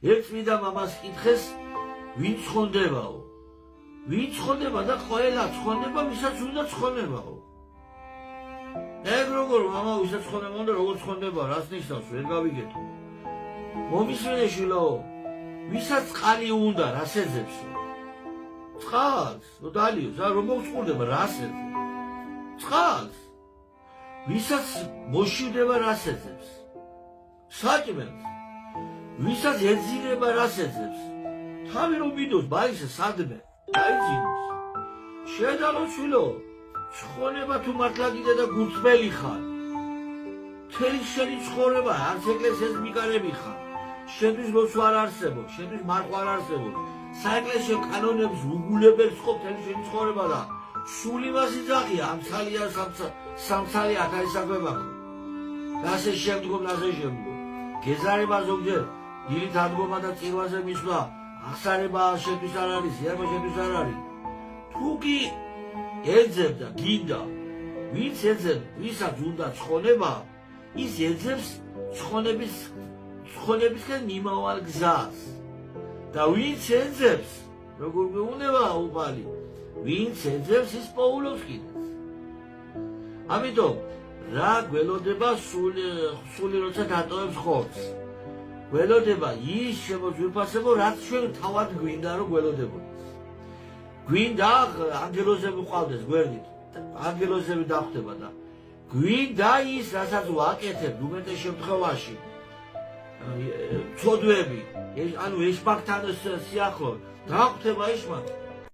ერთ წმინდა მამას კითხეს, ვინ ცხონდებაო? ვინ ცხონდება და ყველა ცხონდება, ვისაც უნდა ცხონებაო. ეგ როგორ მამა ვისაც ცხონდება და როგორ ცხონდება, რას ნიშნავს, ვერ გავიგეთ. მომისმენე შვილო, ვისაც წყალი უნდა, რას ეძებსო? წყალს, დალიოს, რომ მოწყურდება, რას ეძებს? წყალს. ვისაც მოშივდება, რას ეძებს? საჭმელს. ვისაც ეძინება, რას ეძებს? თავი რომ ვიდოს, ბაისე სადმე, დაიძინოს. შედალო შვილო, ცხონება თუ მართლა კიდე და გულწრფელი ხარ. მთელი შენი ცხოვრება, არც ეკლესიას მიკარები ხარ. შენთვის ლოცვა არ არსებობს, შენთვის მარხვა არ არსებობს. საეკლესიო კანონებს უგულებელს ხო მთელი შენი ცხოვრება და სული მას იძახია, ამცალია სამცალი ათასისაგვებაქო. და ასე შემდგომ. გეზარება ზოგჯერ დილით ადგომა და წირვაზე მისვლა, ახსარება შენთვის არ არის, იერმა შენთვის არ არის. თუ კი ეძებ და გინდა, ვინც ეძებ, ვისაც უნდა ცხონება, ის ეძებს ცხონებისკენ მიმავალ გზას. და ვინც ეძებს, როგორ გვეუბნება უპალი, ვინც ეძებს, ის პოულობს კიდეც. ამიტომ რა გველოდება სული როცა დატოვებს ხორცს? გველოდება ის შემოძვირფასებო, რაც ჩვენ თავად გვინდა რომ გველოდებოდეს. გვინდა ანგელოზები ყავდეს გვერდით, ანგელოზები დახვდება და გვინდა ის, რასაც ვაკეთებ უმეტეს შემთხვევაში. ცოდვები, ანუ ეშმაკთან სიახლოვე, დახვდება ეშმაკი.